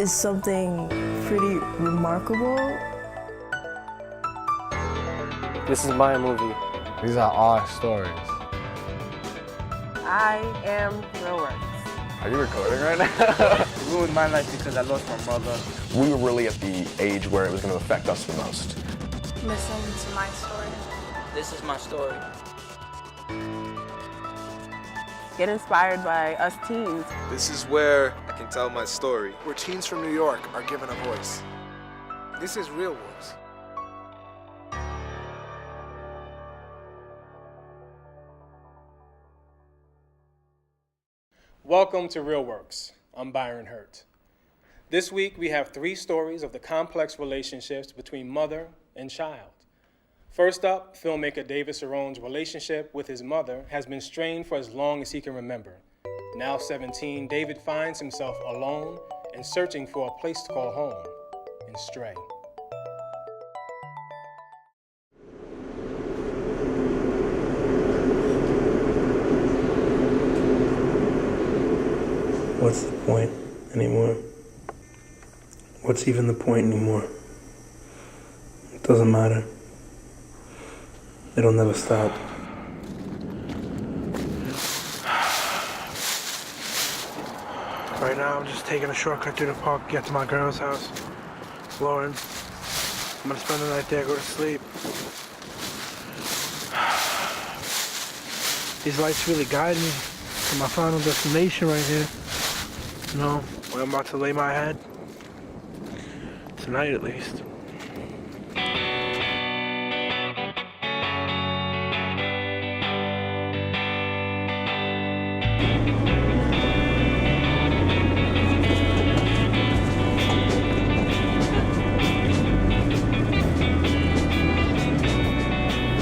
is something pretty remarkable. This is my movie. These are our stories. I am Real Works. Are you recording right now? It ruined my life because I lost my mother. We were really at the age where it was going to affect us the most. Listen to my story. This is my story. Get inspired by us teens. This is where I can tell my story. Where teens from New York are given a voice. This is Real Works. Welcome to Real Works. I'm Byron. This week we have 3 stories of the complex relationships between mother and child. First up, filmmaker David Ceron's relationship with his mother has been strained for as long as he can remember. Now 17, David finds himself alone and searching for a place to call home in Stray. What's the point anymore? What's even the point anymore? It doesn't matter. It'll never stop. Right now, I'm just taking a shortcut through the park to get to my girl's house, Lauren. I'm gonna spend the night there, go to sleep. These lights really guide me to my final destination right here. You know, where I'm about to lay my head. Tonight, at least.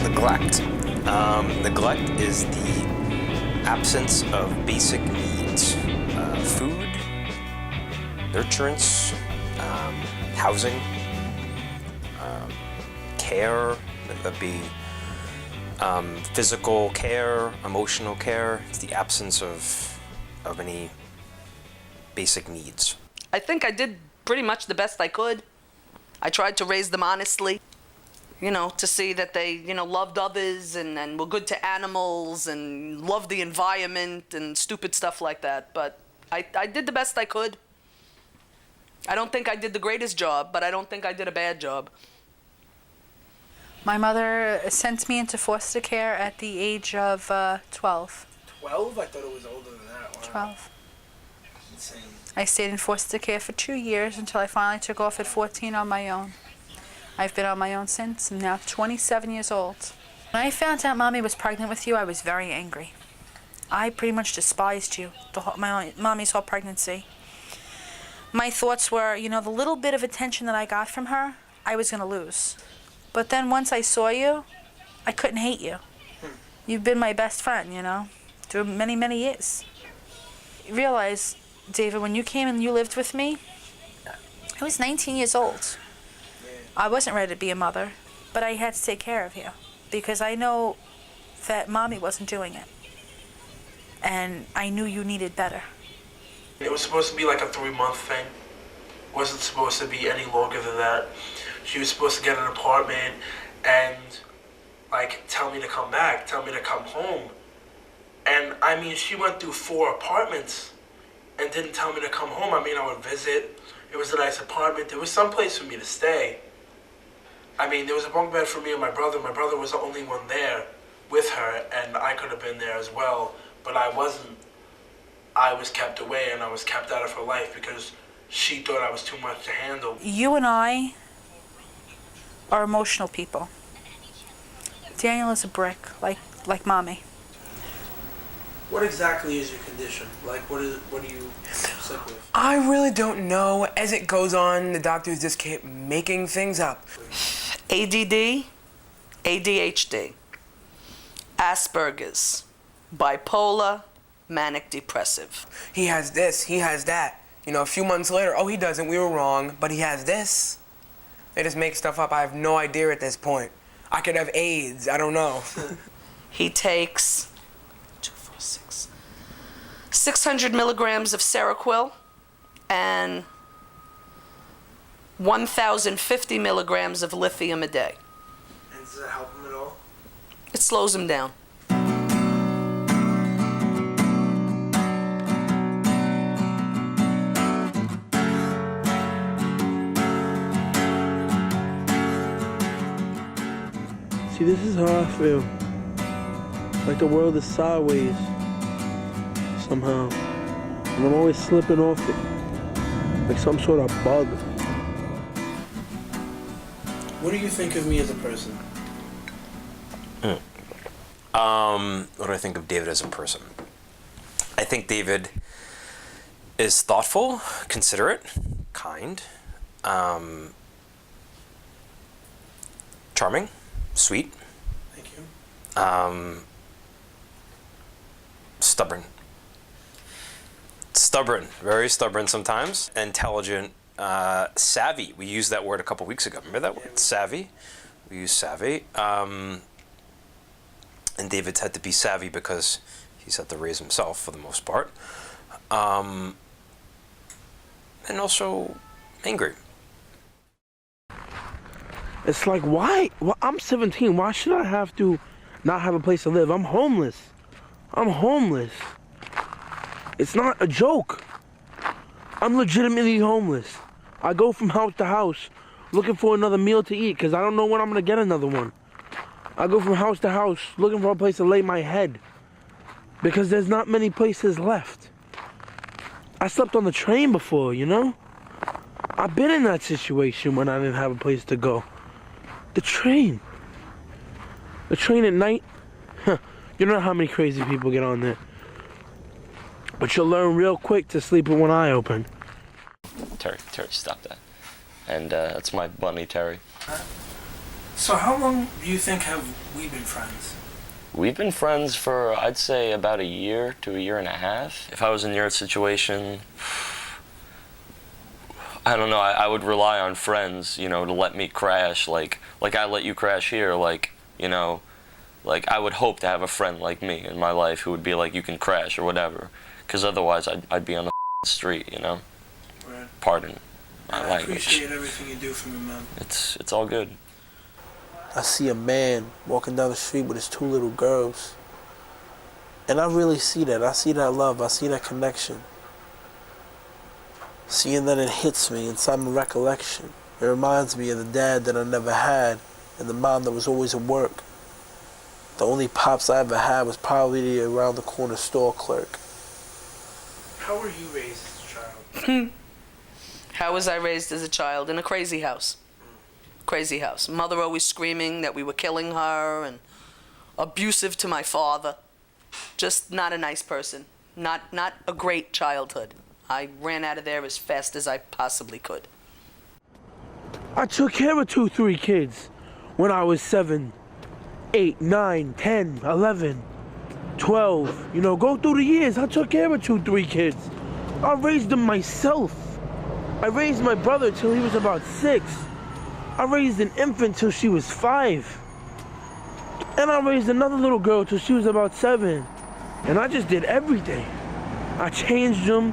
Neglect. Neglect is the absence of basic needs. Food, nurturance, housing, care, that'd be physical care, emotional care. It's the absence of any basic needs. I think I did pretty much the best I could. I tried to raise them honestly, to see that they, loved others and were good to animals and loved the environment and stupid stuff like that. But I did the best I could. I don't think I did the greatest job, but I don't think I did a bad job. My mother sent me into foster care at the age of 12. 12? I thought it was older than that. Wow. 12. Insane. I stayed in foster care for 2 years until I finally took off at 14 on my own. I've been on my own since. I'm now 27 years old. When I found out Mommy was pregnant with you, I was very angry. I pretty much despised you, my Mommy's whole pregnancy. My thoughts were, the little bit of attention that I got from her, I was going to lose. But then once I saw you, I couldn't hate you. You've been my best friend, through many, many years. Realize, David, when you came and you lived with me, I was 19 years old. I wasn't ready to be a mother, but I had to take care of you because I know that Mommy wasn't doing it. And I knew you needed better. It was supposed to be like a 3-month thing. It wasn't supposed to be any longer than that. She was supposed to get an apartment and tell me to come back, tell me to come home. And she went through 4 apartments and didn't tell me to come home. I would visit. It was a nice apartment. There was some place for me to stay. There was a bunk bed for me and my brother. My brother was the only one there with her, and I could have been there as well, but I wasn't. I was kept away, and I was kept out of her life because she thought I was too much to handle. You and I are emotional people. Daniel is a brick, like Mommy. What exactly is your condition? What are you sick with? I really don't know. As it goes on, the doctors just keep making things up. ADD, ADHD, Asperger's, bipolar, manic depressive. He has this, he has that. A few months later, oh, he doesn't, we were wrong, but he has this. They just make stuff up. I have no idea at this point. I could have AIDS, I don't know. He takes 600 milligrams of Seroquel and 1,050 milligrams of lithium a day. And does that help him at all? It slows him down. See, this is how I feel. Like the world is sideways somehow. And I'm always slipping off it. Like some sort of bug. What do you think of me as a person? What do I think of David as a person? I think David is thoughtful, considerate, kind, charming, sweet. Thank you. Stubborn. Stubborn, very stubborn sometimes. Intelligent, savvy. We used that word a couple weeks ago. Remember that word? Savvy. We use savvy. And David's had to be savvy because he's had to raise himself for the most part. And also angry. It's like, why? Well, I'm 17. Why should I have to not have a place to live? I'm homeless. I'm homeless. It's not a joke. I'm legitimately homeless. I go from house to house looking for another meal to eat because I don't know when I'm going to get another one. I go from house to house looking for a place to lay my head because there's not many places left. I slept on the train before, you know? I've been in that situation when I didn't have a place to go. The train. The train at night. Huh. You don't know how many crazy people get on there. But you'll learn real quick to sleep with one eye open. Terry, stop that. And that's my bunny, Terry. So how long do you think have we been friends? We've been friends for, I'd say, about a year to a year and a half. If I was in your situation, I don't know, I would rely on friends, you know, to let me crash, like I let you crash here, like, you know, like I would hope to have a friend like me in my life who would be like, you can crash or whatever, because otherwise I'd be on the street, you know. Right. Pardon my language. I appreciate everything you do for me, man. It's all good. I see a man walking down the street with his two little girls. And I really see that. I see that love. I see that connection. Seeing that, it hits me inside my recollection. It reminds me of the dad that I never had and the mom that was always at work. The only pops I ever had was probably the around the corner store clerk. How were you raised as a child? How was I raised as a child? In a crazy house. Crazy house. Mother always screaming that we were killing her and abusive to my father. Just not a nice person. Not a great childhood. I ran out of there as fast as I possibly could. I took care of 2-3 kids when I was 7, 8, 9, 10, 11, 12. You know, go through the years. I took care of 2-3 kids. I raised them myself. I raised my brother till he was about 6. I raised an infant till she was 5. And I raised another little girl till she was about 7. And I just did everything. I changed them.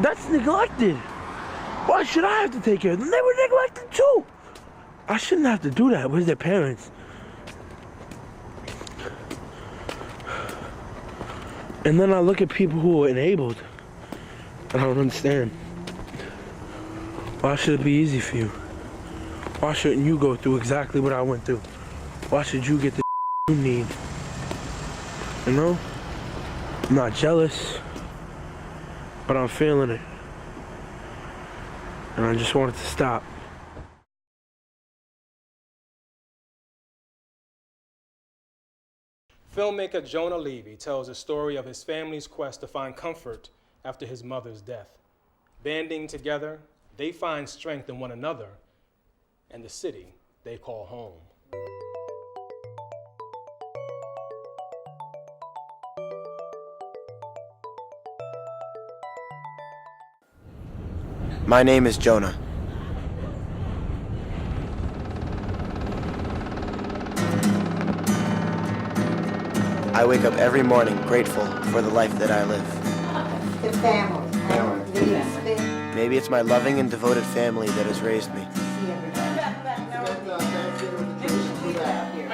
That's neglected. Why should I have to take care of them? They were neglected too. I shouldn't have to do that with their parents. And then I look at people who are enabled. And I don't understand. Why should it be easy for you? Why shouldn't you go through exactly what I went through? Why should you get the you need? You know? I'm not jealous, but I'm feeling it. And I just want it to stop. Filmmaker Jonah Levy tells the story of his family's quest to find comfort after his mother's death. Banding together, they find strength in one another and the city they call home. My name is Jonah. I wake up every morning grateful for the life that I live. The family. Maybe it's my loving and devoted family that has raised me.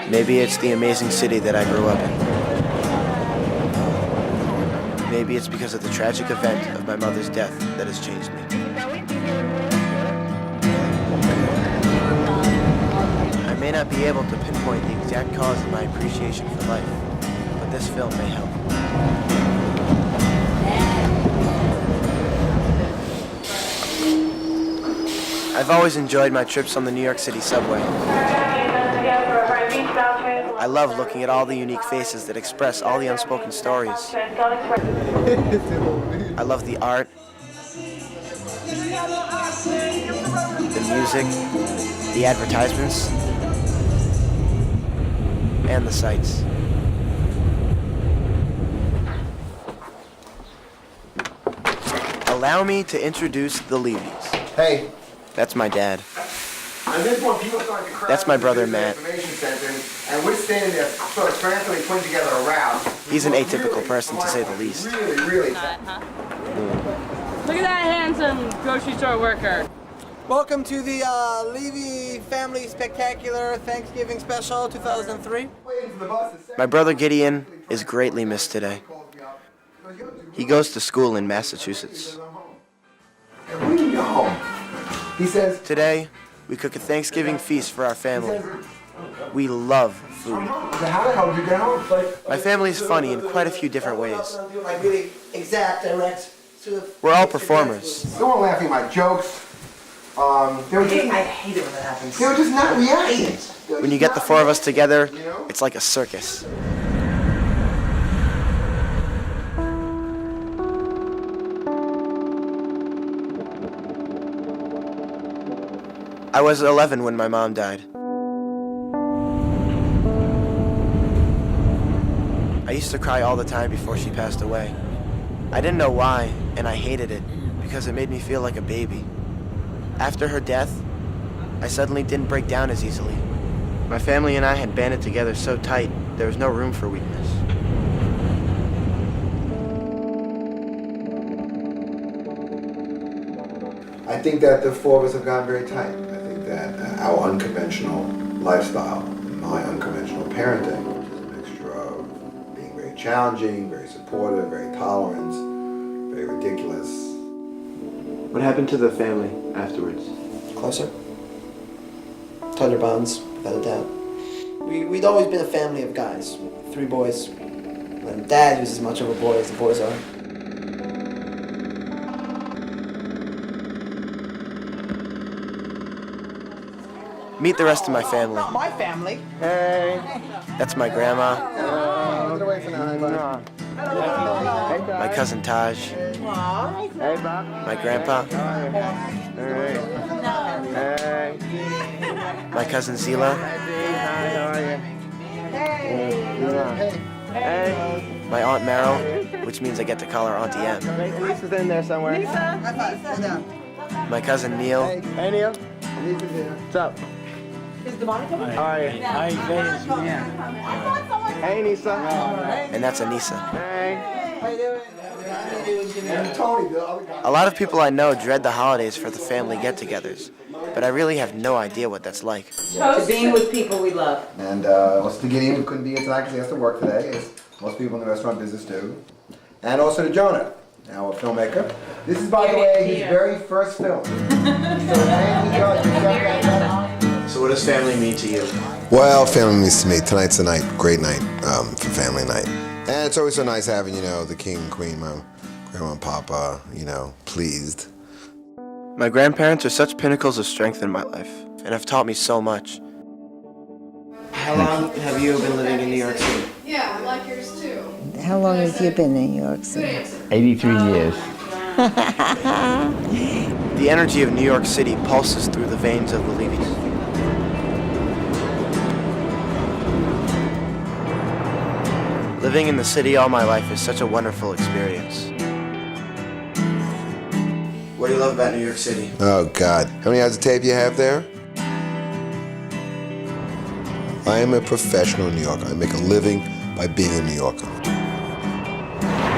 Maybe it's the amazing city that I grew up in. Maybe it's because of the tragic event of my mother's death that has changed me. I may not be able to pinpoint the exact cause of my appreciation for life, but this film may help. I've always enjoyed my trips on the New York City subway. I love looking at all the unique faces that express all the unspoken stories. I love the art, the music, the advertisements, and the sights. Allow me to introduce the Levys. Hey. That's my dad. On this one, people started to crowd. That's my brother, Matt. Information center, and we're standing there sort of frantically putting together a route. He's an atypical person, to say the least. Really. Look at that handsome grocery store worker. Welcome to the Levy Family Spectacular Thanksgiving Special 2003. My brother Gideon is greatly missed today. He goes to school in Massachusetts. And when you go home, he says, today, we cook a Thanksgiving feast for our family. We love food. how the hell did you get home? My family is funny in quite a few different ways. Like really exact, direct, sort of. We're all performers. No one laughing at my jokes. I hate it when that happens. They were just not reacting. When you get the four of us together, it's like a circus. I was 11 when my mom died. I used to cry all the time before she passed away. I didn't know why, and I hated it, because it made me feel like a baby. After her death, I suddenly didn't break down as easily. My family and I had banded together so tight, there was no room for weakness. I think that the four of us have gotten very tight. I think that our unconventional lifestyle, my unconventional parenting, which is a mixture of being very challenging, very supportive, very tolerant, very ridiculous. What happened to the family afterwards? Closer. Tighter bonds, without a doubt. We'd always been a family of guys. 3 boys. And Dad was as much of a boy as the boys are. Meet the rest of my family. My family. Hey. That's my grandma. My cousin Taj. My grandpa. My cousin Zila. My Aunt Meryl, which means I get to call her Auntie M. Lisa's in there somewhere. Lisa. My cousin Neil. Hey Neil. Lisa's here. What's up? Is Devon coming? How are you? Hi, Hey Nisa. And that's Anissa. Hey. How you doing? A lot of people I know dread the holidays for the family get-togethers, but I really have no idea what that's like. To being with people we love. And also to Gideon, who couldn't be here tonight because he has to work today, as most people in the restaurant business do. And also to Jonah, our filmmaker. This is, by the way, his very first film. So what does family mean to you? Well, family means to me, tonight's a night, great night for family night. And it's always so nice having, the king and queen, my grandma and papa, pleased. My grandparents are such pinnacles of strength in my life, and have taught me so much. How long have you been living in New York City? Yeah, I like yours too. How long have you been in New York City? 83 years. The energy of New York City pulses through the veins of the Levys. Living in the city all my life is such a wonderful experience. What do you love about New York City? Oh, God. How many hours of tape you have there? I am a professional New Yorker. I make a living by being a New Yorker.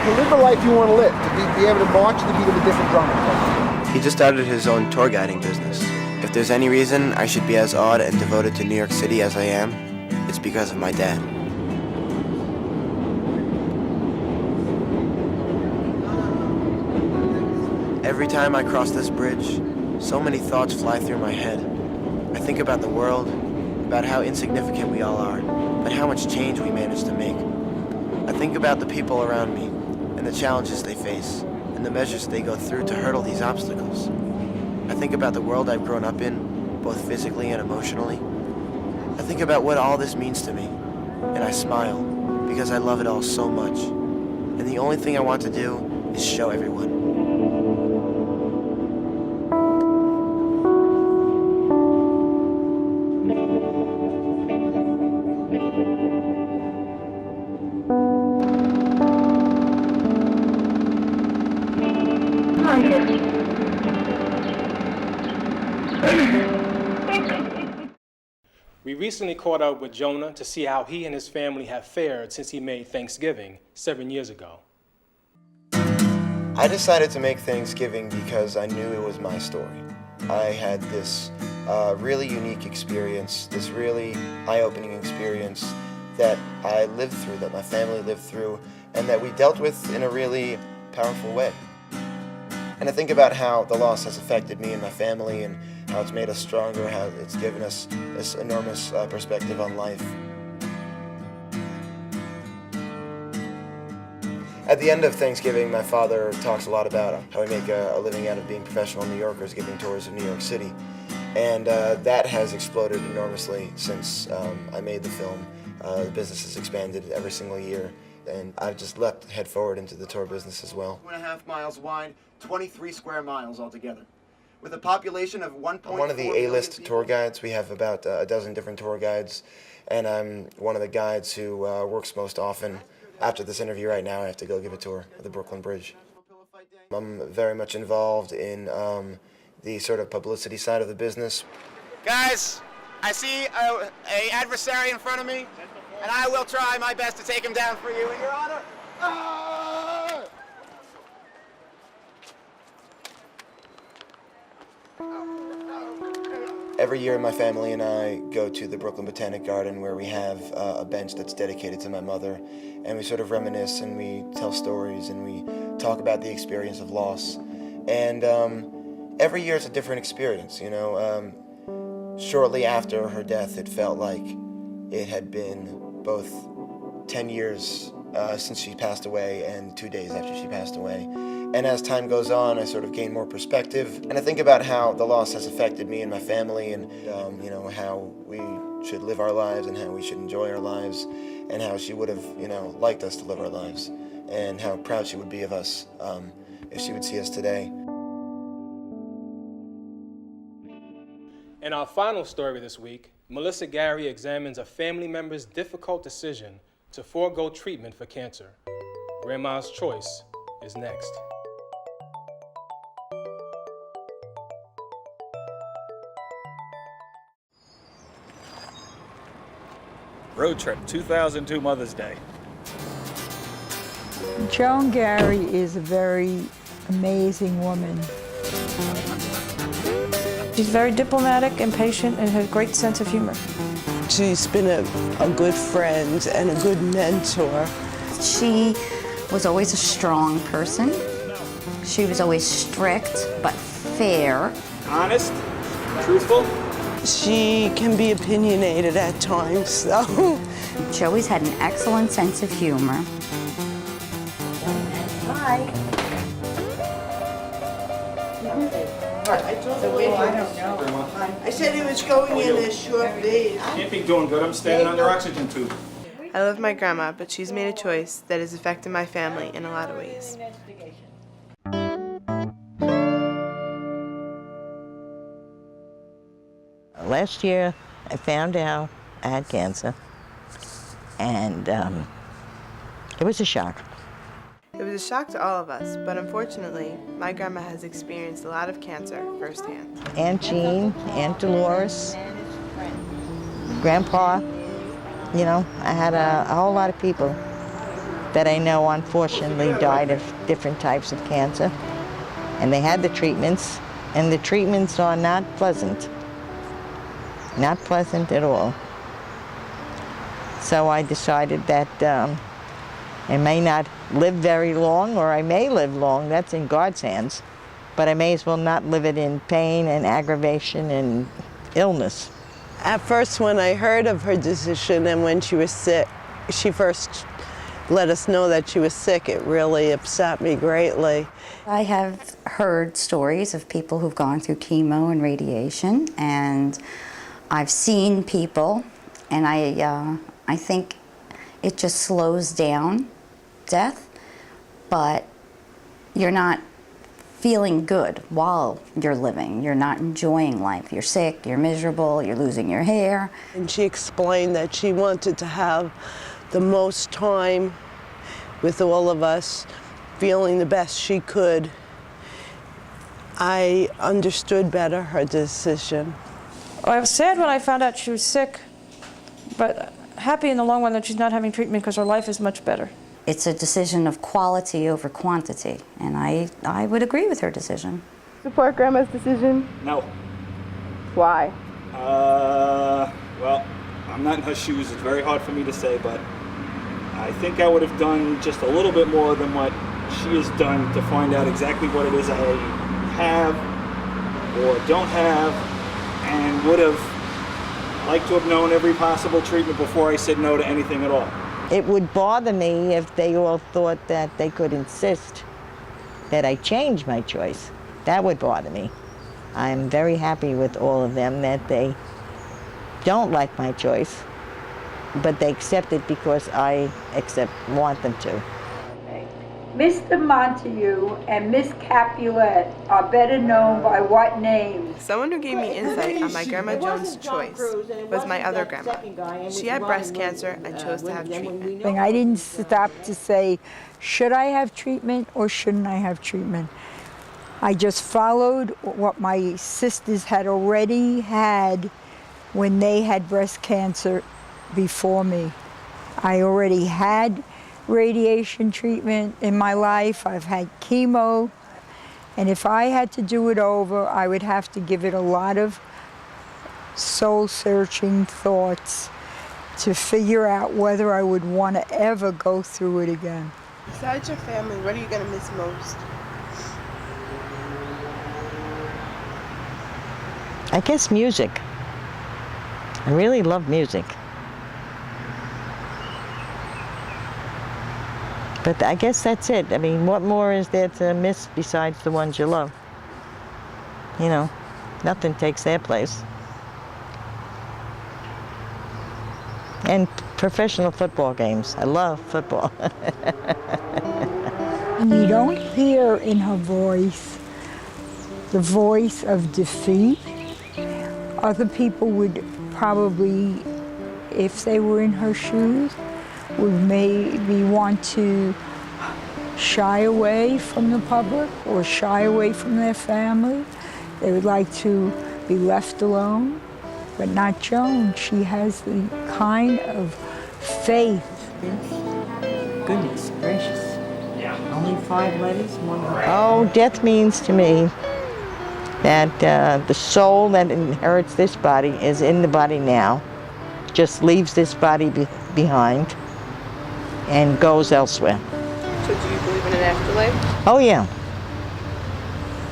to live the life you want to live, to be able to march to the beat of a different drum and play. He just started his own tour guiding business. If there's any reason I should be as odd and devoted to New York City as I am, it's because of my dad. Every time I cross this bridge, so many thoughts fly through my head. I think about the world, about how insignificant we all are, but how much change we managed to make. I think about the people around me, and the challenges they face, and the measures they go through to hurdle these obstacles. I think about the world I've grown up in, both physically and emotionally. I think about what all this means to me, and I smile, because I love it all so much. And the only thing I want to do is show everyone. We recently caught up with Jonah to see how he and his family have fared since he made Thanksgiving 7 years ago. I decided to make Thanksgiving because I knew it was my story. I had this really unique experience, this really eye-opening experience that I lived through, that my family lived through, and that we dealt with in a really powerful way. And I think about how the loss has affected me and my family, and how it's made us stronger, how it's given us this enormous perspective on life. At the end of Thanksgiving, my father talks a lot about how we make a living out of being professional New Yorkers, giving tours of New York City. And that has exploded enormously since I made the film. The business has expanded every single year, and I've just leapt head forward into the tour business as well. 2.5 miles wide, 23 square miles altogether. With a population of 1.4 I'm one of the A-list tour guides. We have about a dozen different tour guides, and I'm one of the guides who works most often. After this interview right now, I have to go give a tour of the Brooklyn Bridge. I'm very much involved in the sort of publicity side of the business. Guys, I see a adversary in front of me, and I will try my best to take him down for you, in your honor. Every year, my family and I go to the Brooklyn Botanic Garden, where we have a bench that's dedicated to my mother, and we sort of reminisce and we tell stories and we talk about the experience of loss. And every year it's a different experience, you know. Shortly after her death, it felt like it had been both 10 years since she passed away and 2 days after she passed away. And as time goes on, I sort of gain more perspective. And I think about how the loss has affected me and my family, and you know, how we should live our lives and how we should enjoy our lives, and how she would have, you know, liked us to live our lives, and how proud she would be of us if she would see us today. In our final story this week, Melissa Garry examines a family member's difficult decision to forego treatment for cancer. Grandma's Choice is next. Road trip, 2002 Mother's Day. Joan Garry is a very amazing woman. She's very diplomatic and patient and has a great sense of humor. She's been a good friend and a good mentor. She was always a strong person. She was always strict but fair. Honest, truthful. She can be opinionated at times, though. She always had an excellent sense of humor. Hi. I told her, I don't know. I said he was going in a short lead. Can't be doing good. I'm standing under oxygen tube. I love my grandma, but she's made a choice that has affected my family in a lot of ways. Last year, I found out I had cancer, and it was a shock. It was a shock to all of us, but unfortunately, my grandma has experienced a lot of cancer firsthand. Aunt Jean, Aunt Dolores, Grandpa, you know, I had a whole lot of people that I know unfortunately died of different types of cancer. And they had the treatments, and the treatments are not pleasant. Not pleasant at all. So I decided that I may not live very long, or I may live long, that's in God's hands, but I may as well not live it in pain and aggravation and illness. At first, when I heard of her decision and when she was sick, she first let us know that she was sick, it really upset me greatly. I have heard stories of people who've gone through chemo and radiation, and I've seen people, and I think it just slows down death, but you're not feeling good while you're living. You're not enjoying life. You're sick, you're miserable, you're losing your hair. And she explained that she wanted to have the most time with all of us, feeling the best she could. I understood better her decision. I was sad when I found out she was sick, but happy in the long run that she's not having treatment because her life is much better. It's a decision of quality over quantity, and I would agree with her decision. Support Grandma's decision? No. Why? Well, I'm not in her shoes. It's very hard for me to say, but I think I would have done just a little bit more than what she has done to find out exactly what it is I have or don't have, and would have liked to have known every possible treatment before I said no to anything at all. It would bother me if they all thought that they could insist that I change my choice. That would bother me. I'm very happy with all of them that they don't like my choice, but they accept it because I want them to. Mr. Montague and Miss Capulet are better known by what name? Someone who gave me insight on my Grandma Jones' choice was my other grandma. She had breast cancer and chose to have treatment. I didn't stop to say, should I have treatment or shouldn't I have treatment? I just followed what my sisters had already had when they had breast cancer before me. I already had radiation treatment in my life. I've had chemo, and if I had to do it over, I would have to give it a lot of soul-searching thoughts to figure out whether I would want to ever go through it again. Besides your family, what are you going to miss most? I guess music. I really love music. But I guess that's it. I mean, what more is there to miss besides the ones you love? You know, nothing takes their place. And professional football games. I love football. You don't hear in her voice the voice of defeat. Other people would probably, if they were in her shoes, would maybe want to shy away from the public or shy away from their family. They would like to be left alone, but not Joan. She has the kind of faith. Goodness gracious. Yeah. Only 5 letters? Oh, death means to me that the soul that inherits this body is in the body now, just leaves this body behind and goes elsewhere. So do you believe in an afterlife? Oh, yeah.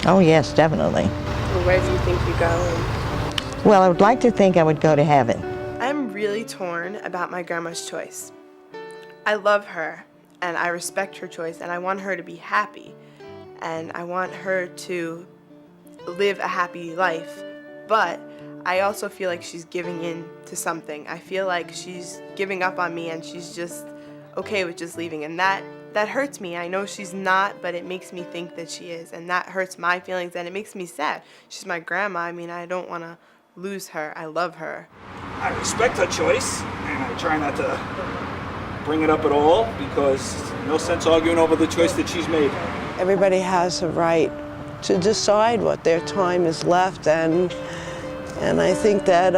Oh, yes, definitely. Well, where do you think you go? Well, I would like to think I would go to heaven. I'm really torn about my grandma's choice. I love her, and I respect her choice, and I want her to be happy, and I want her to live a happy life, but I also feel like she's giving in to something. I feel like she's giving up on me, and she's just okay with just leaving, and that hurts me. I know she's not, but it makes me think that she is, and that hurts my feelings, and it makes me sad. She's my grandma. I mean, I don't want to lose her. I love her. I respect her choice, and I try not to bring it up at all because no sense arguing over the choice that she's made. Everybody has a right to decide what their time is left, and I think that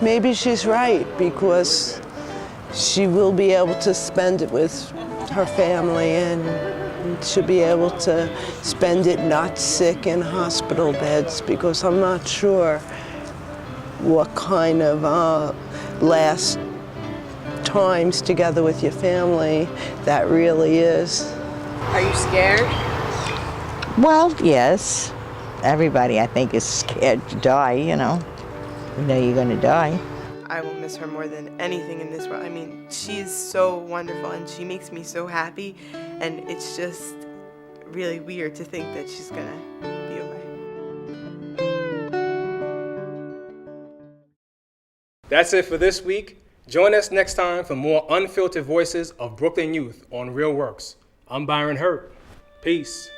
maybe she's right, because she will be able to spend it with her family, and she'll be able to spend it not sick in hospital beds, because I'm not sure what kind of last times together with your family that really is. Are you scared? Well, yes. Everybody, I think, is scared to die, you know. You know you're going to die. I will miss her more than anything in this world. I mean, she's so wonderful and she makes me so happy, and it's just really weird to think that she's gonna be away. That's it for this week. Join us next time for more unfiltered voices of Brooklyn youth on Real Works. I'm Byron Hurt. Peace.